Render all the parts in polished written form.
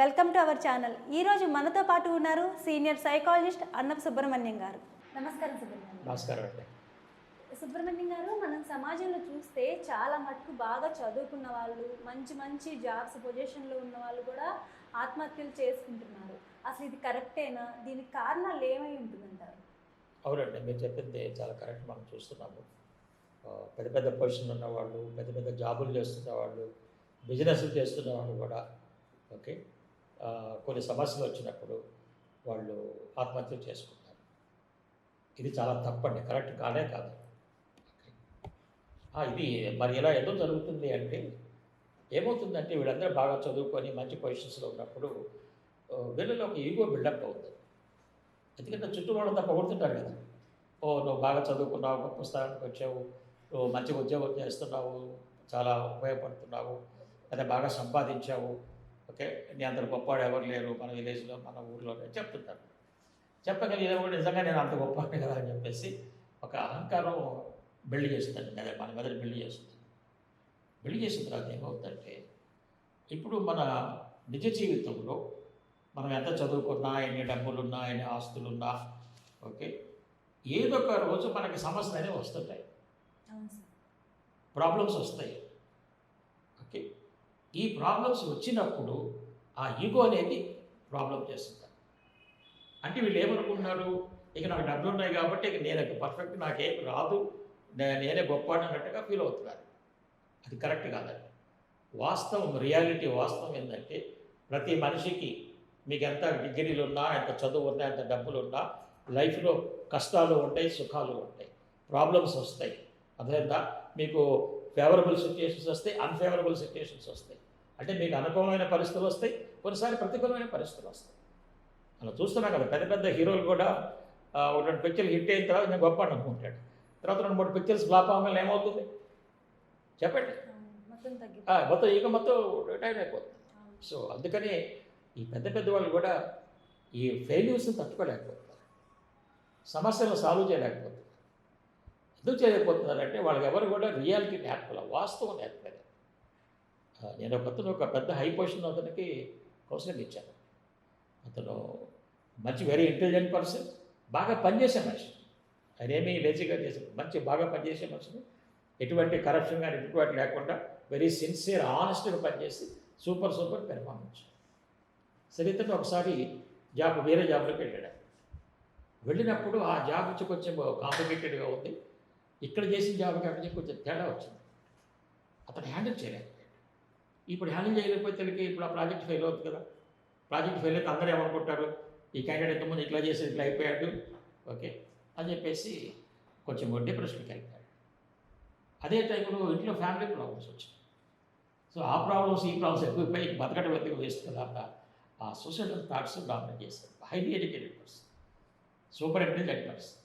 Welcome to our channel. ఈరోజు మనతో పాటు ఉన్నారు సీనియర్ సైకాలజిస్ట్ అన్నపు సుబ్రహ్మణ్యం గారు. నమస్కారం సుబ్రహ్మణ్యం. నమస్కారం అండి. సుబ్రహ్మణ్యం గారు, మనం సమాజంలో చూస్తే చాలా మటుకు బాగా చదువుకున్న వాళ్ళు, మంచి మంచి జాబ్స్ పొజిషన్లో ఉన్న వాళ్ళు కూడా ఆత్మహత్యలు చేసుకుంటున్నారు. అసలు ఇది కరెక్టేనా? దీనికి కారణాలు ఏమై ఉంటుందంటారు? అవునండి, మీరు చెప్పింది చాలా కరెక్ట్. మనం చూస్తున్నాము పెద్ద పెద్ద పొజిషన్ ఉన్నవాళ్ళు, పెద్ద పెద్ద జాబులు చేస్తున్న వాళ్ళు, బిజినెస్లు చేస్తున్న వాళ్ళు కూడా ఓకే కొన్ని సమస్యలు వచ్చినప్పుడు వాళ్ళు ఆత్మహత్యలు చేసుకుంటారు. ఇది చాలా తప్పండి, కరెక్ట్ కానే కాదు. ఇది మరి ఇలా ఎందుకు జరుగుతుంది అంటే, ఏమవుతుందంటే వీళ్ళందరూ బాగా చదువుకొని మంచి పొజిషన్స్లో ఉన్నప్పుడు వీళ్ళలో ఒక ఈగో బిల్డప్ అవుతుంది. ఎందుకంటే చుట్టూ వాళ్ళంతా పొగుడుతుంటారు కదా, నువ్వు బాగా చదువుకున్నావు, గొప్ప స్థానానికి వచ్చావు, నువ్వు మంచి ఉద్యోగం చేస్తున్నావు, చాలా ఉపయోగపడుతున్నావు, అదే బాగా సంపాదించావు, ఓకే నీ అంత గొప్పవాడు ఎవరు లేరు మన విలేజ్లో, మన ఊర్లో చెప్తుంటారు. చెప్పగలిగిన కూడా నిజంగా నేను అంత గొప్పవాడిని కదా అని చెప్పేసి ఒక అహంకారం బిల్డ్ చేస్తుంది కదా, మన మెదడు బిల్డ్ చేస్తుంది. బిల్డ్ చేసిన తర్వాత ఏమవుతుందంటే, ఇప్పుడు మన నిజ జీవితంలో మనం ఎంత చదువుకున్నా, ఎన్ని డబ్బులున్నా, ఎన్ని ఆస్తులున్నా, ఓకే ఏదో ఒక రోజు మనకి సమస్యలు అనేవి వస్తుంటాయి, ప్రాబ్లమ్స్ వస్తాయి. ఓకే ఈ ప్రాబ్లమ్స్ వచ్చినప్పుడు ఆ ఈగో అనేది ప్రాబ్లం చేస్తుంటారు. అంటే వీళ్ళు ఏమనుకుంటున్నారు, ఇక నాకు డబ్బులు ఉన్నాయి కాబట్టి ఇక నేను పర్ఫెక్ట్, నాకేం రాదు, నేనే గొప్పవాడు అన్నట్టుగా ఫీల్ అవుతున్నారు. అది కరెక్ట్ కాదండి. వాస్తవం, రియాలిటీ వాస్తవం ఏంటంటే, ప్రతి మనిషికి మీకు ఎంత డిగ్రీలు ఉన్నా, ఎంత చదువు ఉన్నా, ఎంత డబ్బులు ఉన్నా, లైఫ్లో కష్టాలు ఉంటాయి, సుఖాలు ఉంటాయి, ప్రాబ్లమ్స్ వస్తాయి. అదేందా మీకు ఫేవరబుల్ సిచ్యుయేషన్స్ వస్తాయి, అన్ఫేవరబుల్ సిచ్యుయేషన్స్ వస్తాయి. అంటే మీకు అనుకూలమైన పరిస్థితులు వస్తాయి, కొన్నిసార్లు ప్రతికూలమైన పరిస్థితులు వస్తాయి. అలా చూస్తున్నాం కదా, పెద్ద పెద్ద హీరోలు కూడా ఒక 2 పిక్చర్లు హిట్ అయిన తర్వాత నేను గొప్ప అనుకుంటాడు, తర్వాత 2-3 పిక్చర్స్ ఫ్లాప్ అవ్వడం ఏమవుతుంది చెప్పండి, మొత్తం ఇక మొత్తం రిటైర్ అయిపోతుంది. సో అందుకని ఈ పెద్ద పెద్ద వాళ్ళు కూడా ఈ ఫెయిల్యూర్స్ని తట్టుకోలేకపోతున్నారు, సమస్యలను సాల్వ్ చేయలేకపోతున్నారు. ఎందుకు చేయలేకపోతున్నారంటే వాళ్ళకి ఎవరు కూడా రియాలిటీ నేర్పల, వాస్తవం నేర్పలేదు. నేను ఒక పెద్ద హై పొజిషన్ అతనికి కౌన్సిలింగ్ ఇచ్చాను. అతను మంచి వెరీ ఇంటెలిజెంట్ పర్సన్, బాగా పనిచేసే మనిషి, ఆయన ఏమీ లేజీగా చేసే మంచి బాగా పనిచేసే మనిషిని, ఎటువంటి కరప్షన్ కానీ ఎటువంటి లేకుండా వెరీ సిన్సియర్ ఆనెస్ట్గా పనిచేసి సూపర్ పెర్ఫార్మెన్స్. సరే ఇతను ఒకసారి వేరే జాబ్లోకి వెళ్ళాడు. వెళ్ళినప్పుడు ఆ జాబ్ వచ్చి కొంచెం కాంప్లికేటెడ్గా ఉంది, ఇక్కడ చేసిన జాబ్కి అక్కడ కొంచెం తేడా వచ్చింది. అతను హ్యాండిల్ చేయలేకపోయాడు. ఇప్పుడు హ్యాండిల్ చేయలేకపోతే ఇప్పుడు ఆ ప్రాజెక్ట్ ఫెయిల్ అవుతుంది కదా. ప్రాజెక్ట్ ఫెయిల్ అయితే అందరూ ఏమనుకుంటారు, ఈ క్యాండిడేట్ ఎంతమంది ఇట్లా చేసి ఇట్లా అయిపోయాడు ఓకే అని చెప్పేసి కొంచెం డిప్రెషన్కి వెళ్ళిపోయాడు. అదే టైంలో ఇంట్లో ఫ్యామిలీ ప్రాబ్లమ్స్ వచ్చాయి. సో ఆ ప్రాబ్లమ్స్ ఈ ప్రాబ్లమ్స్ ఎక్కువైపోయి బతకడం ఎందుకు వేస్ట్ కదా, ఆ సూసైడల్ థాట్స్ డామినేట్ చేశారు. Highly educated person, super intelligent person.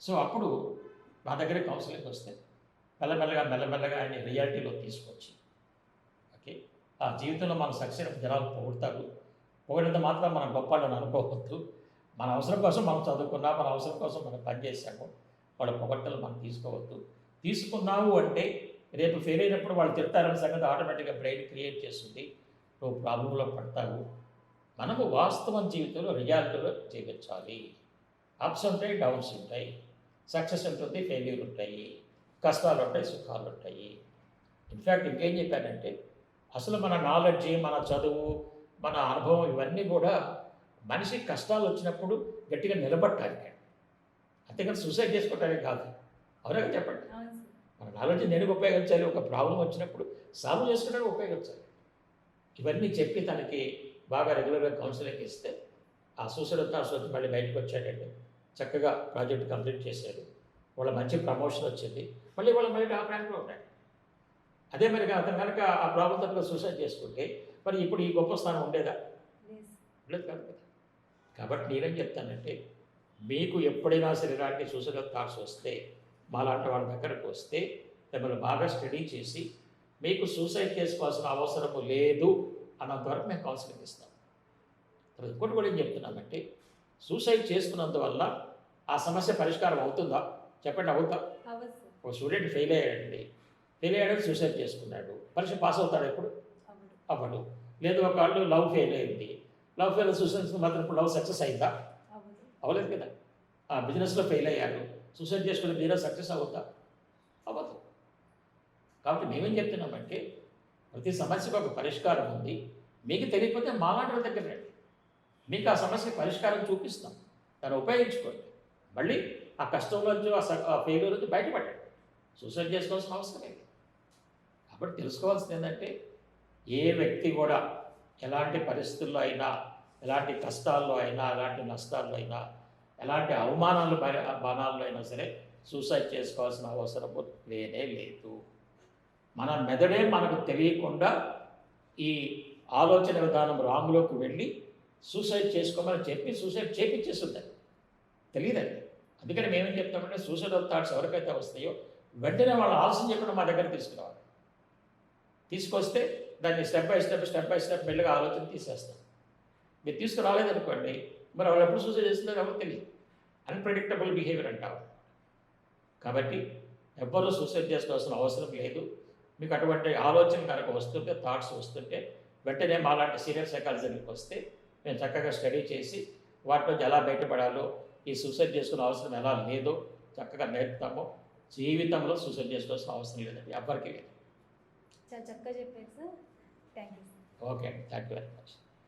So అప్పుడు నా దగ్గర కౌన్సిలింగ్ వస్తే మెల్లమెల్లగా ఆయన రియాలిటీలో తీసుకొచ్చి ఓకే ఆ జీవితంలో మన సక్సెస్ జనాలు పొగుడతారు, పొగిడినంత మాత్రం మనం గొప్పవాళ్ళని అనుకోవద్దు. మన అవసరం కోసం మనం చదువుకున్నా, మన అవసరం కోసం మనం పనిచేసాము, వాళ్ళ పొగడ్తలు మనం తీసుకోవద్దు. తీసుకున్నావు అంటే రేపు ఫెయిల్ అయినప్పుడు వాళ్ళు తిడతారనే సంగతి ఆటోమేటిక్గా బ్రెయిన్ క్రియేట్ చేస్తుంది, నువ్వు ప్రాబ్లంలో పడతావు. మనము వాస్తవం జీవితంలో రియాలిటీలో జీవించాలి. అప్స్ ఉంటాయి, డౌన్స్ ఉంటాయి, సక్సెస్ ఉంటుంది, ఫెయిల్యూర్ ఉంటాయి, కష్టాలు ఉంటాయి, సుఖాలు ఉంటాయి. ఇన్ఫ్యాక్ట్ ఇంకేం చెప్పానంటే, అసలు మన నాలెడ్జి, మన చదువు, మన అనుభవం ఇవన్నీ కూడా మనిషికి కష్టాలు వచ్చినప్పుడు గట్టిగా నిలబట్టాలి, అంతేకాని సూసైడ్ చేసుకోవటానికి కాదు. అవునా చెప్పండి, మన నాలెడ్జ్ నేను ఉపయోగించాలి, ఒక ప్రాబ్లం వచ్చినప్పుడు సాల్వ్ చేసుకోవడానికి ఉపయోగించాలి. ఇవన్నీ చెప్పి తనకి బాగా రెగ్యులర్గా కౌన్సిలింగ్ ఇస్తే ఆ సూసైడ్ థాట్స్ వచ్చి మళ్ళీ బయటకు వచ్చాడండి. చక్కగా ప్రాజెక్ట్ కంప్లీట్ చేశాడు, వాళ్ళ మంచి ప్రమోషన్ వచ్చింది, మళ్ళీ ఆ ప్లాన్లో ఉన్నాడు. అదే మరి అతను కనుక ఆ ప్రాబ్లం తట్టుగా సూసైడ్ చేసుకుంటే మరి ఇప్పుడు ఈ గొప్ప స్థానం ఉండేదా? ఉండేది కాదు కదా. కాబట్టి నేనేం చెప్తానంటే, మీకు ఎప్పుడైనా సరే ఇలాంటి సూసైడల్ థాట్స్ వస్తే, మాలాంటి వాళ్ళ దగ్గరకు వస్తే మిమ్మల్ని బాగా స్టడీ చేసి మీకు సూసైడ్ చేసుకోవాల్సిన అవసరము లేదు అన్నంత వరకు మేము కౌన్సిలింగ్ ఇస్తాం. ఇంకోటి కూడా ఏం చెప్తున్నానంటే, సూసైడ్ చేసుకున్నందువల్ల ఆ సమస్య పరిష్కారం అవుతుందా చెప్పండి? అవుతా? ఒక స్టూడెంట్ ఫెయిల్ అయ్యాడండి, సూసైడ్ చేసుకున్నాడు, పరీక్ష పాస్ అవుతాడు ఎప్పుడు? అవ్వడు. లేదు ఒక వాళ్ళు లవ్ ఫెయిల్ అయింది, లవ్ ఫెయిల్ సూసైడ్ మాత్రం ఇప్పుడు లవ్ సక్సెస్ అయిందా? అవ్వదు. అవ్వలేదు కదా. ఆ బిజినెస్లో ఫెయిల్ అయ్యారు, సూసైడ్ చేసుకునే బిజినెస్ సక్సెస్ అవుతా? అవ్వదు. కాబట్టి మేమేం చెప్తున్నామంటే ప్రతి సమస్యకు ఒక పరిష్కారం ఉంది. మీకు తెలియకపోతే మాలాంటి వాళ్ళ దగ్గర రండి, మీకు ఆ సమస్యకి పరిష్కారం చూపిస్తాం, దాన్ని ఉపయోగించుకోండి. మళ్ళీ ఆ కష్టంలోంచి ఆ ఫెయిల్యూర్ నుంచి బయటపడండి. సూసైడ్ చేసుకోవాల్సిన అవసరం లేదు. కాబట్టి తెలుసుకోవాల్సింది ఏంటంటే ఏ వ్యక్తి కూడా ఎలాంటి పరిస్థితుల్లో అయినా, ఎలాంటి కష్టాల్లో అయినా, ఎలాంటి నష్టాల్లో అయినా, ఎలాంటి బాణాల్లో అయినా సరే సూసైడ్ చేసుకోవాల్సిన అవసరం లేనే లేదు. మన మెదడే మనకు తెలియకుండా ఈ ఆలోచన విధానం రాంగ్లోకి వెళ్ళి సూసైడ్ చేసుకోమని చెప్పి సూసైడ్ చేపించేస్తుంది, తెలియదండి. అందుకని మేమేం చెప్తామంటే సూసైడల్ థాట్స్ ఎవరికైతే వస్తాయో వెంటనే వాళ్ళు ఆలస్యం చెప్పడం మా దగ్గర తీసుకురావాలి. తీసుకొస్తే దాన్ని స్టెప్ బై స్టెప్ మెల్లగా ఆలోచన తీసేస్తాం. మీరు తీసుకురాలేదనుకోండి, మరి వాళ్ళు ఎప్పుడు సూసైడ్ చేస్తున్నారో ఎవరికి తెలియదు. అన్ప్రెడిక్టబుల్ బిహేవియర్ అంటారు. కాబట్టి ఎవ్వరూ సూసైడ్ చేసుకోవాల్సిన అవసరం లేదు. మీకు అటువంటి ఆలోచన కనుక వస్తుంటే, థాట్స్ వస్తుంటే వెంటనే మాలాంటి సీనియర్ సైకాలజిస్ట్కి వస్తే మేము చక్కగా స్టడీ చేసి వాటి నుంచి ఎలా బయటపడాలో, ఈ సూసైడ్ చేసుకునే అవసరం ఎలా లేదో చక్కగా నేర్పుతాము. జీవితంలో సూసైడ్ చేసుకోవాల్సిన అవసరం లేదండి, ఎవ్వరికి లేదు. చాలా చక్కగా చెప్పారు సార్. Thank you. ఓకే అండి, థ్యాంక్ యూ వెరీ మచ్.